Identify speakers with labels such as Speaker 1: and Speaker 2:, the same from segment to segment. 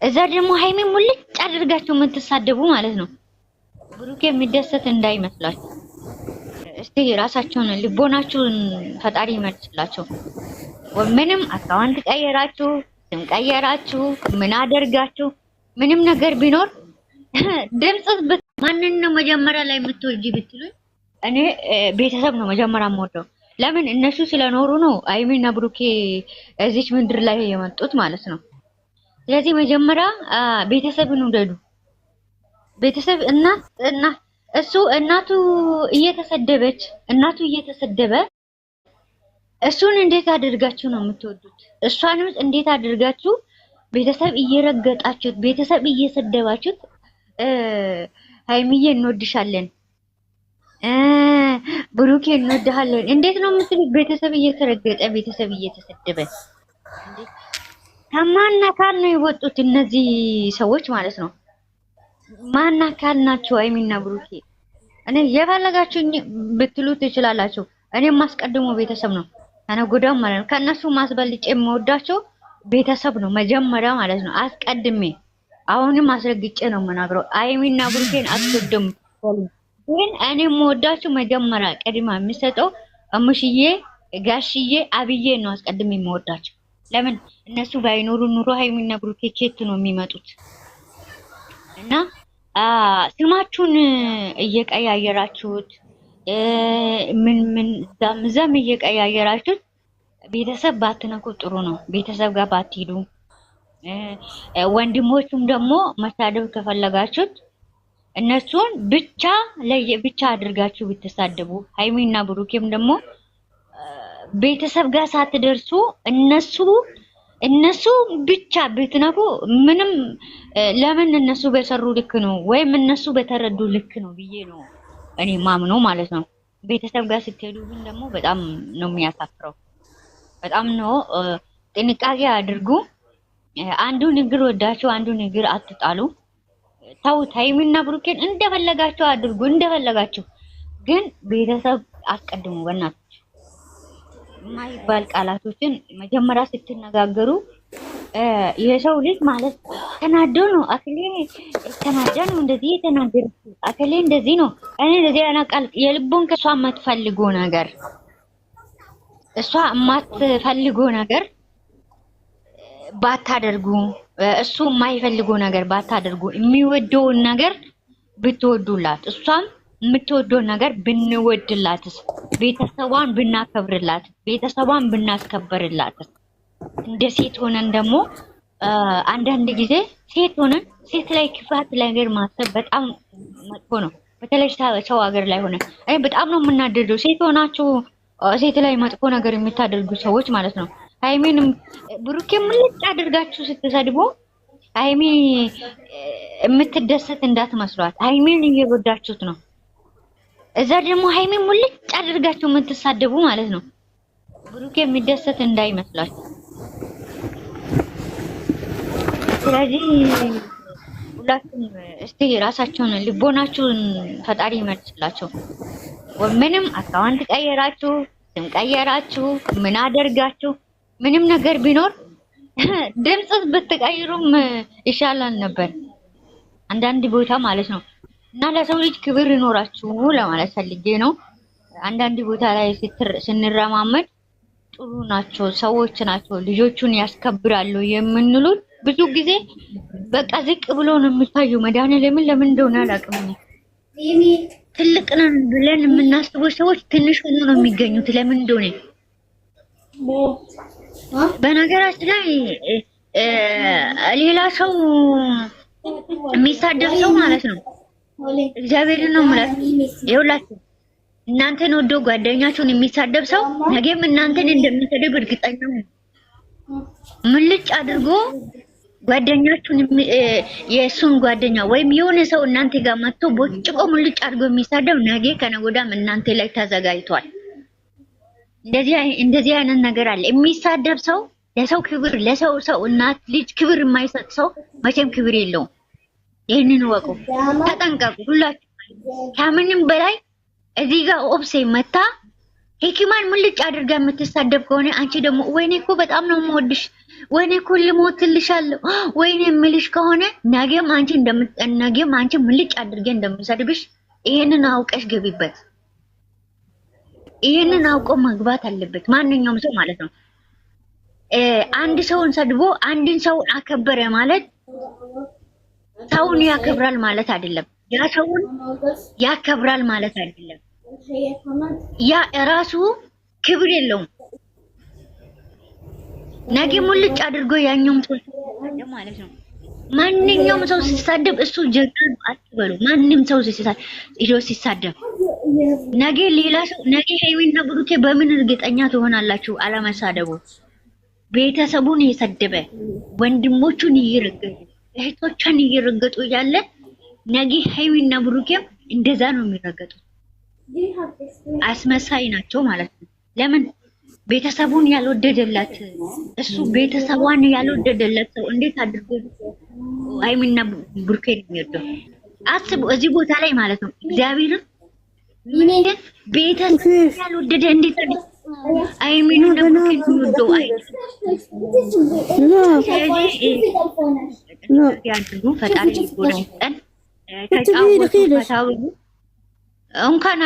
Speaker 1: እዛ ደግሞ ሃይሚ ሙልጭ አድርጋችሁ የምትሳደቡ ማለት ነው። ብሩክ የሚደሰት እንዳይመስላችሁ። እስቲ ራሳችሁን ልቦናችሁን ፈጣሪ ይመልስላችሁ። ምንም አካውንት ቀየራችሁ፣ ስም ቀየራችሁ፣ ምን አደርጋችሁ ምንም ነገር ቢኖር ድምጽስ ማንን ነው መጀመሪያ ላይ የምትወጂ ብትሉኝ እኔ ቤተሰብ ነው መጀመሪያ የምወደው። ለምን እነሱ ስለኖሩ ነው ሃይሚና ብሩኬ እዚች ምድር ላይ የመጡት ማለት ነው። ስለዚህ መጀመሪያ ቤተሰብን ውደዱ። ቤተሰብ እና እሱ እናቱ እየተሰደበች እሱን እንዴት አድርጋችሁ ነው የምትወዱት? እሷንም እንዴት አድርጋችሁ ቤተሰብ እየረገጣችሁት ቤተሰብ እየሰደባችሁት ሃይሚዬ እንወድሻለን ብሩኬ እንወድሃለን እንዴት ነው የምትሉት? ቤተሰብ እየተረገጠ ቤተሰብ እየተሰደበ ከማን አካል ነው የወጡት እነዚህ ሰዎች ማለት ነው? ማን አካል ናቸው ሃይሚና ብሩኬ? እኔ የፈለጋችሁ ብትሉ ትችላላችሁ። እኔ ማስቀድሞ ቤተሰብ ነው ተነጎዳም ማለት ነው። ከነሱ ማስበልጬ የምወዳቸው ቤተሰብ ነው መጀመሪያ ማለት ነው። አስቀድሜ አሁንም አስረግጬ ነው የምናገረው። ሃይሚና ብሩኬን አትወድም ግን እኔ የምወዳቸው መጀመሪያ ቀድማ የሚሰጠው እሙሽዬ ጋሽዬ አብዬ ነው አስቀድሜ የምወዳቸው። ለምን እነሱ ባይኖሩ ኑሮ ሃይሚና ብሩኬ ኬት ነው የሚመጡት? እና ስማችሁን እየቀያየራችሁት ምን ዘም እየቀያየራችሁት ቤተሰብ ባትነኩ ጥሩ ነው። ቤተሰብ ጋር ባትሄዱ። ወንድሞቹም ደግሞ መሳደብ ከፈለጋችሁት እነሱን ብቻ አድርጋችሁ ብትሳደቡ፣ ሃይሚና ብሩኬም ደግሞ ቤተሰብ ጋር ሳትደርሱ እነሱ ብቻ ብትነኩ ምንም ለምን እነሱ በሰሩ ልክ ነው ወይም እነሱ በተረዱ ልክ ነው ብዬ ነው እኔ ማምነው ማለት ነው። ቤተሰብ ጋር ስትሄዱ ግን ደግሞ በጣም ነው የሚያሳፍረው። በጣም ነው። ጥንቃቄ አድርጉ። አንዱ ንግር ወዳችሁ አንዱ ንግር አትጣሉ። ተውት። ሃይሚና ብሩኬን እንደፈለጋችሁ አድርጉ እንደፈለጋችሁ፣ ግን ቤተሰብ አስቀድሙ። በእናትህ የማይባል ቃላቶችን መጀመሪያ ስትነጋገሩ የሰው ልጅ ማለት ተናዶ ነው አክሌ ተናዳ ነው እንደዚህ የተናገረ አክሌ እንደዚህ ነው እኔ እንደዚህ ያናቃል የልቦን ከሷ የማትፈልገው ነገር ባታደርጉ፣ እሱ የማይፈልገው ነገር ባታደርጉ፣ የሚወደውን ነገር ብትወዱላት፣ እሷም የምትወደውን ነገር ብንወድላትስ፣ ቤተሰቧን ብናከብርላት፣ ቤተሰቧን ብናስከበርላት። እንደ ሴት ሆነን ደግሞ አንዳንድ ጊዜ ሴት ላይ ክፋት ነገር ማሰብ በጣም መጥፎ ነው። በተለይ ሰው ሀገር ላይ ሆነ አይ በጣም ነው የምናደደው። ሴት ሆናችሁ ሴት ላይ መጥፎ ነገር የምታደርጉ ሰዎች ማለት ነው። ሃይሚንም ብሩኬም ልጭ አድርጋችሁ ስትሰድቡ ሃይሚ የምትደሰት እንዳትመስሏት። ሃይሚን እየጎዳችሁት ነው። እዛ ደግሞ ሃይሚን ልጭ አድርጋችሁ የምትሳደቡ ማለት ነው። ብሩኬ የሚደሰት እንዳይመስላችሁ። ስለዚህ ሁላችሁም እስቲ ራሳችሁን ልቦናችሁን ፈጣሪ ይመልስላችሁ። ምንም አካውንት ቀየራችሁ፣ ስም ቀየራችሁ፣ ምን አደርጋችሁ ምንም ነገር ቢኖር ድምጽስ ብትቀይሩም ይሻላል ነበር አንዳንድ ቦታ ማለት ነው። እና ለሰው ልጅ ክብር ይኖራችሁ ለማለት ፈልጌ ነው። አንዳንድ ቦታ ላይ ስንረማመድ ጥሩ ናቸው ሰዎች ናቸው ልጆቹን ያስከብራሉ የምንሉት ብዙ ጊዜ በቃ ዝቅ ብሎ ነው የሚታዩ። መድኃኒዓለም ለምን እንደሆነ አላውቅም። ትልቅ ነን ብለን የምናስበው ሰዎች ትንሽ ሆኖ ነው የሚገኙት። ለምን እንደሆነ በነገራችን ላይ ሌላ ሰው የሚሳደብ ሰው ማለት ነው እግዚአብሔርን ነው ማለት ይኸውላችሁ፣ እናንተን ወዶ ጓደኛችሁን የሚሳደብ ሰው ነገም እናንተን እንደሚሰደብ እርግጠኛ ነኝ። ምልጭ አድርጎ ጓደኛችሁን የሱን ጓደኛ ወይም የሆነ ሰው እናንተ ጋር መጥቶ ቦጭቆ ምልጭ አድርጎ የሚሳደብ ነገ ከነገ ወዲያም እናንተ ላይ ተዘጋጅቷል። እንደዚህ አይነት ነገር አለ። የሚሳደብ ሰው ለሰው ክብር ለሰው እናት ልጅ ክብር የማይሰጥ ሰው መቼም ክብር የለውም። ይሄንን ወቁ፣ ተጠንቀቁ ሁላችሁ። ከምንም በላይ እዚህ ጋር ኦብሴ መታ ሂክማን ሙልጭ አድርጋ የምትሳደብ ከሆነ አንቺ ደግሞ ወይኔ እኮ በጣም ነው የምወድሽ ወይኔ ኩል ሞትልሻለሁ ወይኔ የምልሽ ከሆነ ነገም አንቺ ምልጭ አድርጌ እንደምሰድብሽ ይሄንን አውቀሽ ገቢበት። ይሄንን አውቆ መግባት አለበት ማንኛውም ሰው ማለት ነው። አንድ ሰውን ሰድቦ አንድን ሰው አከበረ ማለት ሰውን ያከብራል ማለት አይደለም። ያ ሰውን ያከብራል ማለት አይደለም። ያ ራሱ ክብር የለውም። ነገ ሙልጭ አድርጎ ያኛውም ሰው ማለት ነው። ማንኛውም ሰው ሲሳደብ እሱ ጀግና አትበሉ። ማንንም ሰው ሲሳደብ ነገ ሌላ ሰው ነገ ሀይሚና ብሩኬ በምን እርግጠኛ ትሆናላችሁ? አለመሳደቡ ቤተሰቡን የሰደበ ወንድሞቹን እየረገጡ እህቶቿን እየረገጡ ያለ ነገ ሀይሚና ብሩኬም እንደዛ ነው የሚረገጡት። አስመሳይ ናቸው ማለት ነው። ለምን ቤተሰቡን ያልወደደላት እሱ ቤተሰቧን ያልወደደላት ሰው እንዴት አድርጎ ሀይሚና ብሩኬን የሚወደው? አስቡ እዚህ ቦታ ላይ ማለት ነው። እግዚአብሔርን ምን ቤተሰብ ያልወደደ እንዴት ሀይሚና ብሩኬን የሚወደው? ያንዱ ፈጣሪ ይጎዳል። ተጫወቱ ፈታው እንኳን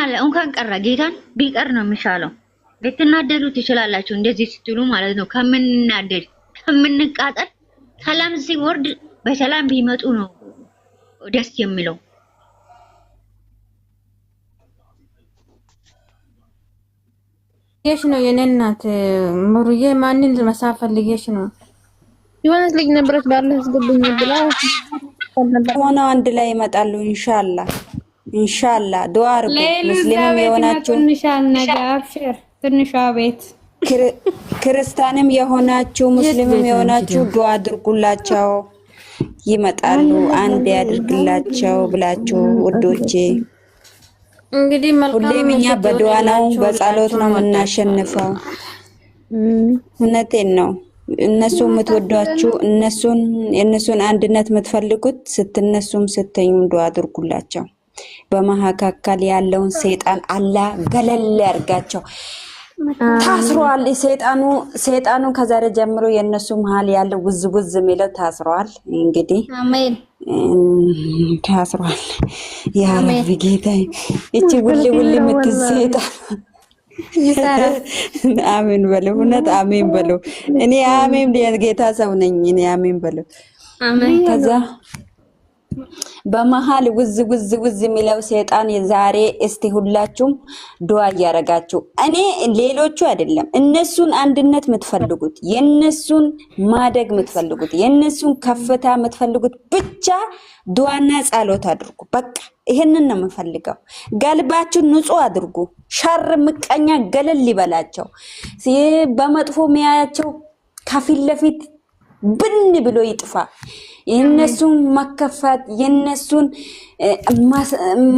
Speaker 1: ቀረ ጌታን ቢቀር ነው የሚሻለው። ልትናደዱ ትችላላችሁ እንደዚህ ስትሉ ማለት ነው። ከምንናደድ ከምንቃጠል ሰላም ሲወርድ በሰላም ቢመጡ ነው ደስ የሚለው።
Speaker 2: የሽ ነው የኔ እናት ሙሩዬ ማንን ለመሳብ ፈልገሽ ነው? የሆነች ልጅ ነበረች ባለ ህዝብልኝ ብላ
Speaker 3: ሆነ አንድ ላይ ይመጣሉ ኢንሻአላህ ዱአ አርጉ። ሙስሊምም የሆናችሁ
Speaker 2: ትንሿ ቤት
Speaker 3: ክርስቲያንም የሆናችሁ ሙስሊምም የሆናችሁ ዱአ አድርጉላቸው ይመጣሉ። አንድ ያድርግላቸው ብላችሁ ውዶቼ።
Speaker 2: እንግዲህ
Speaker 3: ሁሌም እኛ በዱአ ነው በጸሎት ነው የምናሸንፈው። እውነቴን ነው። እነሱ የምትወዷችሁ የእነሱን አንድነት የምትፈልጉት ስትነሱም ስተኙም ዱአ አድርጉላቸው። በመካከል ያለውን ሰይጣን አላህ ገለል ያርጋቸው። ታስሯል ሰይጣኑ ከዛሬ ጀምሮ የነሱ መሃል ያለው ውዝውዝ የሚለው ታስሯል። እንግዲህ
Speaker 2: አሜን
Speaker 3: ታስሯል። ያ ረቢ ጌታዬ እቺ ውል የምትሰይጣን አሜን በለው። እውነት አሜን በለው። እኔ አሜን ጌታ ሰው ነኝ። እኔ አሜን በለው።
Speaker 2: አሜን
Speaker 3: ከዛ በመሃል ውዝ የሚለው ሰይጣን የዛሬ እስቲ ሁላችሁም ዱአ ያረጋችሁ። እኔ ሌሎቹ አይደለም እነሱን አንድነት የምትፈልጉት የነሱን ማደግ የምትፈልጉት የነሱን ከፍታ የምትፈልጉት ብቻ ዱአና ጸሎት አድርጉ። በቃ ይሄንን ነው የምፈልገው። ጋልባችሁ ንጹህ አድርጉ። ሸር ምቀኛ ገለል ይበላቸው። በመጥፎ ሚያያቸው ከፊት ለፊት ብን ብሎ ይጥፋ። የነሱን መከፈት የነሱን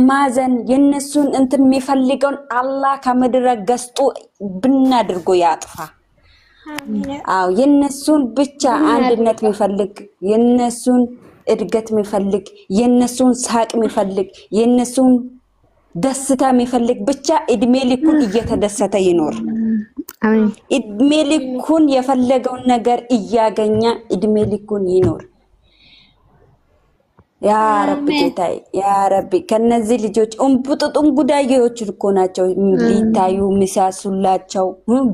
Speaker 3: ማዘን የነሱን እንትን የሚፈልገውን አላህ ከምድረ ገስጡ ብን አድርጎ ያጥፋ። አዎ የነሱን ብቻ አንድነት የሚፈልግ የነሱን እድገት የሚፈልግ የነሱን ሳቅ የሚፈልግ የነሱን ደስታ የሚፈልግ ብቻ እድሜ ልኩን እየተደሰተ ይኖር። እድሜ ልኩን የፈለገውን ነገር እያገኘ እድሜ ልኩን ይኖር። ያ ረብ ጌታዬ ያ ረብ ከነዚህ ልጆች እንቡጥጡን ጉዳዮች እኮ ናቸው ሊታዩ ሚሳሱላቸው።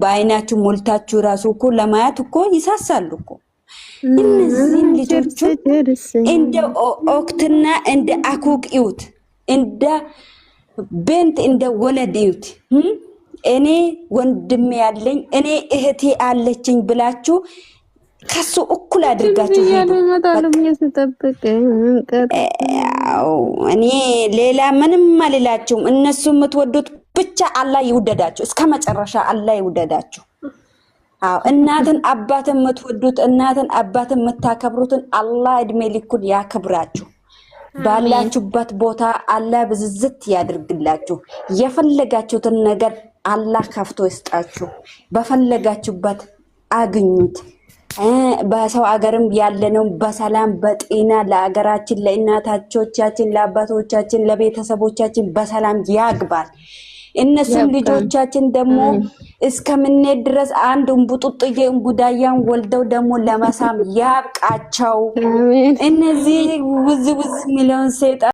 Speaker 3: በአይናችሁ ሞልታችሁ ራሱ እኮ ለማየት እኮ ይሳሳሉ እኮ እነዚህ ልጆች። እንደ ኦክትና እንደ አኩክ ይውት እንደ ቤንት እንደ ወለድ ይውት። እኔ ወንድሜ ያለኝ እኔ እህቴ አለችኝ ብላችሁ ከሱ እኩል አድርጋችሁ ሄዱ። እኔ ሌላ ምንም አልላችሁም። እነሱ የምትወዱት ብቻ አላህ ይውደዳችሁ እስከ መጨረሻ አላህ ይውደዳችሁ። አዎ እናትን አባትን የምትወዱት እናትን አባትን የምታከብሩትን አላህ እድሜ ልኩን ያክብራችሁ። ባላችሁበት ቦታ አላህ ብዝዝት ያድርግላችሁ። የፈለጋችሁትን ነገር አላህ ከፍቶ ይስጣችሁ። በፈለጋችሁበት አግኙት። በሰው ሀገርም ያለነው በሰላም በጤና ለሀገራችን ለእናቶቻችን ለአባቶቻችን ለቤተሰቦቻችን በሰላም ያግባል። እነሱም ልጆቻችን ደግሞ እስከምንሄድ ድረስ አንድ እንቡጡጥዬ እንጉዳያን ወልደው ደግሞ ለመሳም ያብቃቸው። እነዚህ ውዝ ሚሊዮን ሰይጣን